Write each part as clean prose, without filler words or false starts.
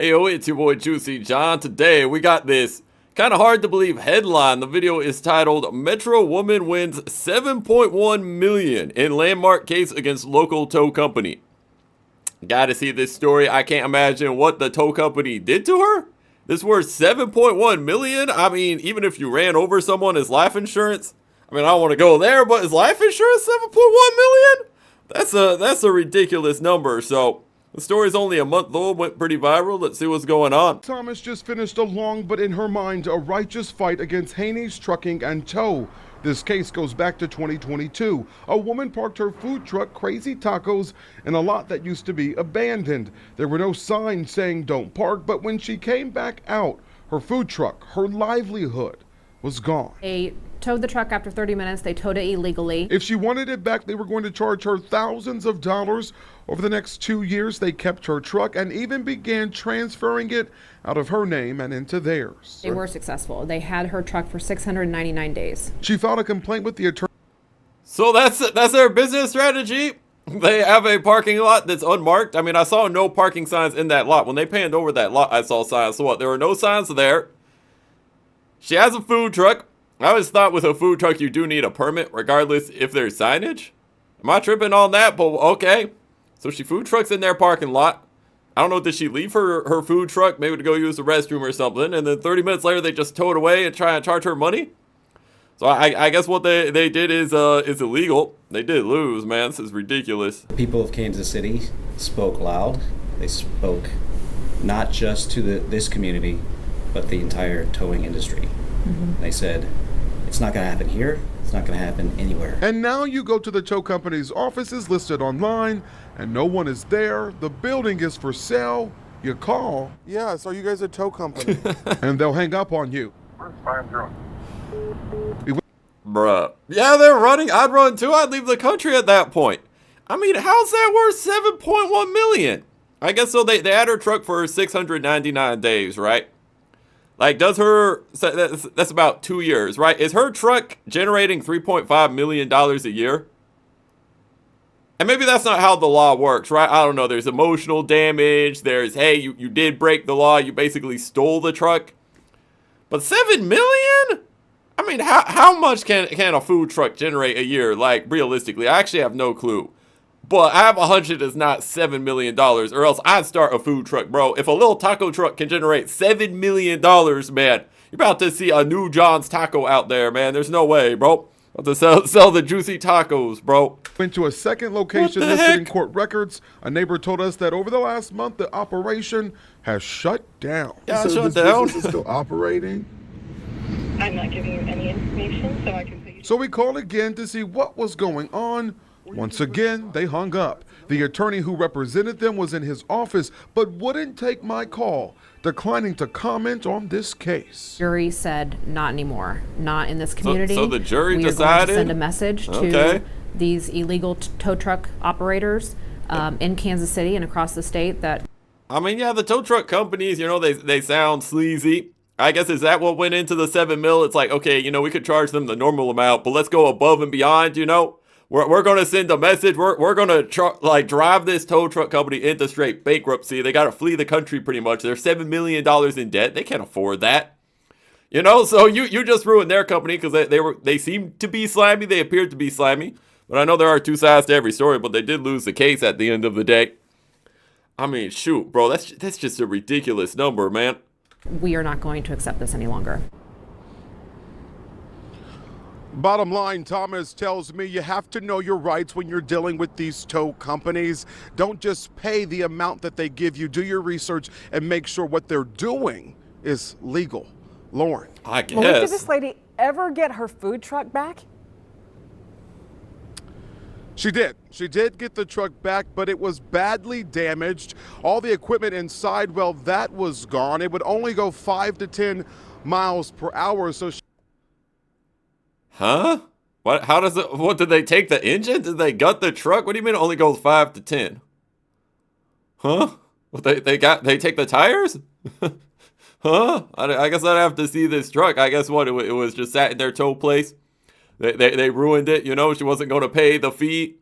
Hey, yo, it's your boy Juicy John. Today we got this kind of hard to believe headline. The video is titled Metro Woman Wins 7.1 Million in Landmark Case Against Local Tow Company. Gotta see this story. I can't imagine what the tow company did to her. This worth 7.1 million. I mean, even if you ran over someone as life insurance. I mean, I don't want to go there, but is life insurance 7.1 million? That's a ridiculous number. So the story's only a month old, went pretty viral. Let's see what's going on. Thomas just finished a long, but in her mind, a righteous fight against Haney's Trucking and Tow. This case goes back to 2022. A woman parked her food truck, Crazy Tacos, in a lot that used to be abandoned. There were no signs saying don't park, but when she came back out, her food truck, her livelihood, was gone. They towed the truck after 30 minutes. They towed it illegally. If she wanted it back, they were going to charge her thousands of dollars. Over the next 2 years, they kept her truck and even began transferring it out of her name and into theirs. They were successful. They had her truck for 699 days. She filed a complaint with the attorney. So that's their business strategy. They have a parking lot that's unmarked. I mean, I saw no parking signs in that lot. When they panned over that lot, I saw signs. So what? There were no signs there. She has a food truck. I always thought with a food truck you do need a permit regardless if there's signage. Am I tripping on that? But okay. So she food trucks in their parking lot. I don't know, did she leave her food truck maybe to go use the restroom or something, and then 30 minutes later they just tow it away and try and charge her money? So I guess what they did is illegal. They did lose, man. This is ridiculous. The people of Kansas City spoke loud. They spoke not just to this community, but the entire towing industry. They said, it's not going to happen here. It's not going to happen anywhere. And now you go to the tow company's offices listed online, and no one is there. The building is for sale. You call. Yes, are you guys a tow company? And they'll hang up on you. Bruh. Yeah, they're running. I'd run too. I'd leave the country at that point. I mean, how's that worth 7.1 million? I guess so they had her truck for 699 days, right? Like, does her, that's about 2 years, right? Is her truck generating $3.5 million a year? And maybe that's not how the law works, right? I don't know. There's emotional damage. There's, hey, you did break the law. You basically stole the truck. But 7 million? I mean, how much can a food truck generate a year? Like, realistically, I actually have no clue. But I have a hunch it is not $7 million, or else I'd start a food truck, bro. If a little taco truck can generate $7 million, man, you're about to see a new John's Taco out there, man. There's no way, bro. About to sell the juicy tacos, bro. Went to a second location listed in court records. A neighbor told us that over the last month, the operation has shut down. Yeah, So shut this down. business is still operating? I'm not giving you any information, so I can tell you. So we called again to see what was going on. Once again, they hung up. The attorney who represented them was in his office, but wouldn't take my call, declining to comment on this case. Jury said not anymore, not in this community. So the jury we are decided? going to send a message Okay. to these illegal tow truck operators in Kansas City and across the state that. I mean, yeah, the tow truck companies, you know, they sound sleazy. I guess, is that what went into the 7 mil? It's like, okay, you know, we could charge them the normal amount, but let's go above and beyond, you know? We're going to send a message. We're going to drive this tow truck company into straight bankruptcy. They got to flee the country pretty much. They're $7 million in debt. They can't afford that. You know, so you just ruined their company because they seem to be slimy. They appeared to be slimy. But I know there are two sides to every story, but they did lose the case at the end of the day. I mean, shoot, bro, that's just a ridiculous number, man. We are not going to accept this any longer. Bottom line, Thomas tells me you have to know your rights when you're dealing with these tow companies. Don't just pay the amount that they give you. Do your research and make sure what they're doing is legal. Lauren. I guess. Malik, did this lady ever get her food truck back? She did. She did get the truck back, but it was badly damaged. All the equipment inside, well, that was gone. It would only go 5 to 10 miles per hour. So Huh? What? How does it? What, did they take the engine? Did they gut the truck? What do you mean it only goes 5 to 10? Huh? What, they take the tires? Huh? I guess I'd have to see this truck. I guess what, it was just sat in their tow place. They ruined it. You know, she wasn't going to pay the fee.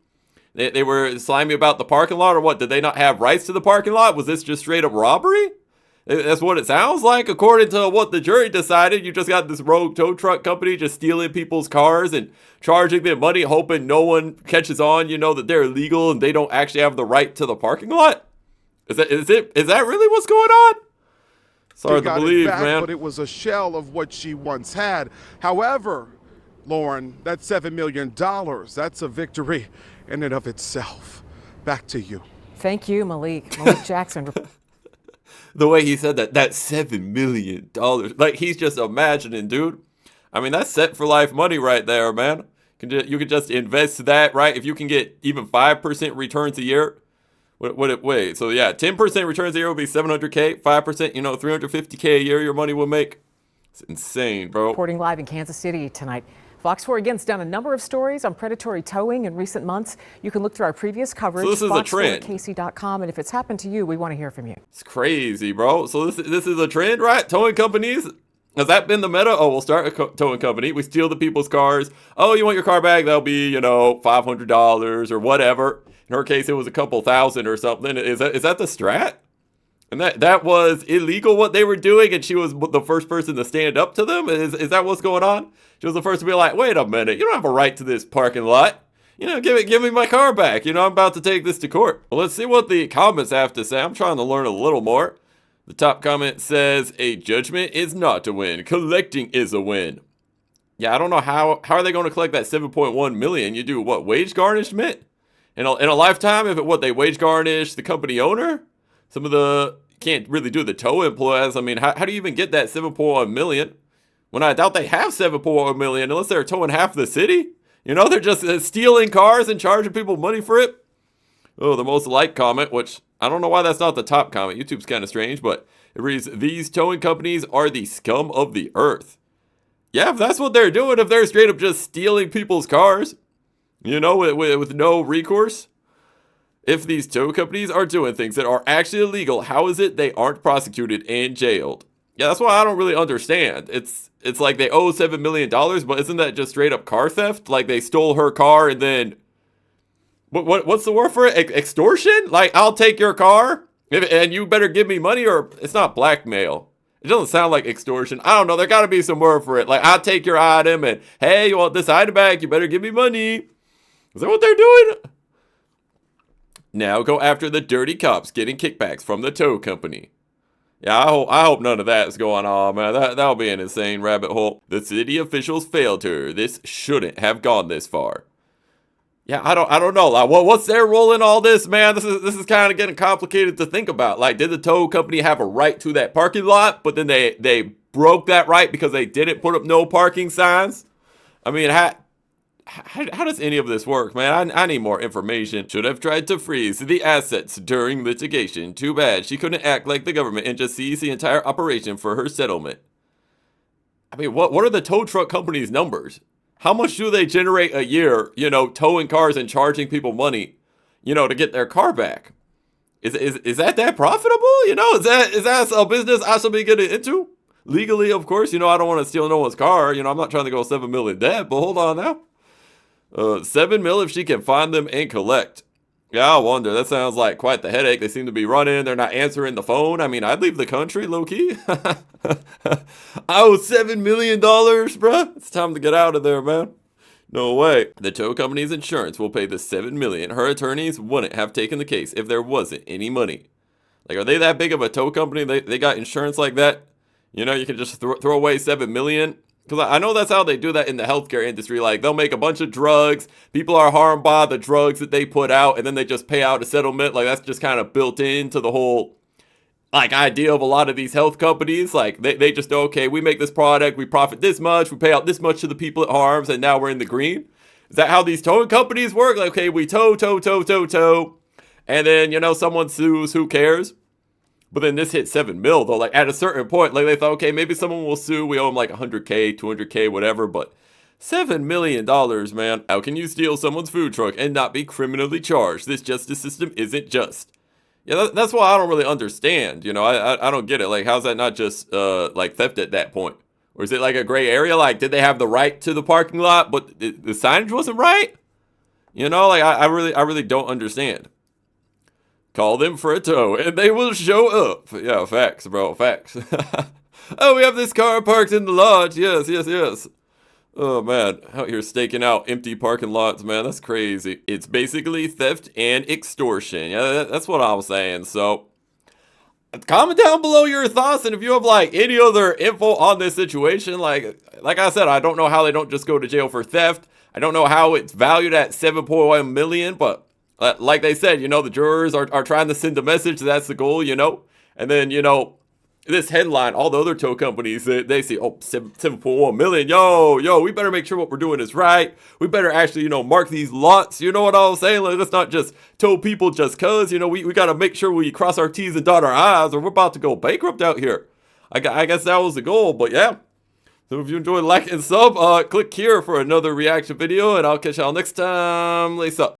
They were slimy about the parking lot, or what? Did they not have rights to the parking lot? Was this just straight up robbery? That's what it sounds like, according to what the jury decided. You just got this rogue tow truck company just stealing people's cars and charging them money, hoping no one catches on, that they're illegal and they don't actually have the right to the parking lot. Is that really what's going on? It's hard to believe, man. But it was a shell of what she once had. However, Lauren, that $7 million, that's a victory in and of itself. Back to you. Thank you, Malik. Malik Jackson. The way he said that $7 million, like he's just imagining, dude. I mean, that's set for life money right there, man. You could just invest that, right? If you can get even 5% returns a year. Wait, so yeah, 10% returns a year would be $700K, 5%, $350K a year your money would make. It's insane, bro. Reporting live in Kansas City tonight. Fox 4 again's done a number of stories on predatory towing in recent months. You can look through our previous coverage. So this is a trend. Fox4KC.com, and if it's happened to you, we want to hear from you. It's crazy, bro. So this is a trend, right? Towing companies. Has that been the meta? Oh, we'll start a towing company. We steal the people's cars. Oh, you want your car back? That'll be, $500 or whatever. In her case, it was a couple thousand or something. Is that the strat? And that was illegal what they were doing, and she was the first person to stand up to them? Is that what's going on? She was the first to be like, wait a minute, you don't have a right to this parking lot. Give me my car back. I'm about to take this to court. Well, let's see what the comments have to say. I'm trying to learn a little more. The top comment says, a judgment is not a win. Collecting is a win. Yeah, I don't know how are they going to collect that 7.1 million? You do what, wage garnishment? In a lifetime, they wage garnish the company owner? Some of can't really do the tow employees. I mean, how do you even get that 7.1 million? When I doubt they have 7.1 million unless they're towing half the city. They're just stealing cars and charging people money for it. Oh, the most liked comment, which I don't know why that's not the top comment. YouTube's kind of strange, but it reads, these towing companies are the scum of the earth. Yeah, if that's what they're doing, if they're straight up just stealing people's cars, with no recourse. If these tow companies are doing things that are actually illegal, how is it they aren't prosecuted and jailed? Yeah, that's why I don't really understand. It's like they owe $7 million, but isn't that just straight up car theft? Like they stole her car and then... What's the word for it? Extortion? Like, I'll take your car and you better give me money, or it's not blackmail. It doesn't sound like extortion. I don't know. There got to be some word for it. Like, I'll take your item and, hey, you want this item back? You better give me money. Is that what they're doing? Now go after the dirty cops getting kickbacks from the tow company. Yeah, I hope none of that is going on, man. That'll be an insane rabbit hole. The city officials failed her. This shouldn't have gone this far. Yeah, I don't know. Like, what's their role in all this, man? This is kind of getting complicated to think about. Like, did the tow company have a right to that parking lot, but then they broke that right because they didn't put up no parking signs? I mean, how does any of this work, man? I need more information. Should have tried to freeze the assets during litigation. Too bad she couldn't act like the government and just seize the entire operation for her settlement. I mean, what are the tow truck company's numbers? How much do they generate a year, towing cars and charging people money, to get their car back? Is that profitable? Is that a business I should be getting into? Legally, of course, I don't want to steal no one's car. I'm not trying to go 7 million debt, but hold on now. 7 mil if she can find them and collect. Yeah, I wonder. That sounds like quite the headache. They seem to be running. They're not answering the phone. I mean, I'd leave the country, low-key. I owe $7 million, bruh. It's time to get out of there, man. No way. The tow company's insurance will pay the $7 million. Her attorneys wouldn't have taken the case if there wasn't any money. Like, are they that big of a tow company? They got insurance like that? You can just throw away $7 million? Because I know that's how they do that in the healthcare industry. Like, they'll make a bunch of drugs. People are harmed by the drugs that they put out, and then they just pay out a settlement. Like, that's just kind of built into the whole, idea of a lot of these health companies. Like, they just, okay, we make this product, we profit this much, we pay out this much to the people it harms, and now we're in the green. Is that how these towing companies work? Like, okay, we tow. And then, someone sues, who cares? But then this hit 7 mil though. Like at a certain point, like they thought, okay, maybe someone will sue. We owe them like 100K, 200K, whatever. But $7 million, man. How can you steal someone's food truck and not be criminally charged? This justice system isn't just. Yeah, that's why I don't really understand. I don't get it. Like, how's that not just like theft at that point? Or is it like a gray area? Like, did they have the right to the parking lot, but the signage wasn't right? I really don't understand. Call them for a tow, and they will show up. Yeah, facts, bro, facts. Oh, we have this car parked in the lot. Yes, yes, yes. Oh, man, out here staking out empty parking lots, man. That's crazy. It's basically theft and extortion. Yeah, that's what I was saying. So, comment down below your thoughts, and if you have, like, any other info on this situation, like I said, I don't know how they don't just go to jail for theft. I don't know how it's valued at 7.1 million, but like they said, you know, the jurors are trying to send a message. That's the goal, you know? And then, you know, this headline, all the other tow companies, they see, oh, 7.1 million. Yo, we better make sure what we're doing is right. We better actually, you know, mark these lots. You know what I was saying? Like, let's not just tow people just cause, you know, we got to make sure we cross our T's and dot our I's, or we're about to go bankrupt out here. I guess that was the goal, but yeah. So if you enjoyed, like and sub, click here for another reaction video, and I'll catch y'all next time. Lace up.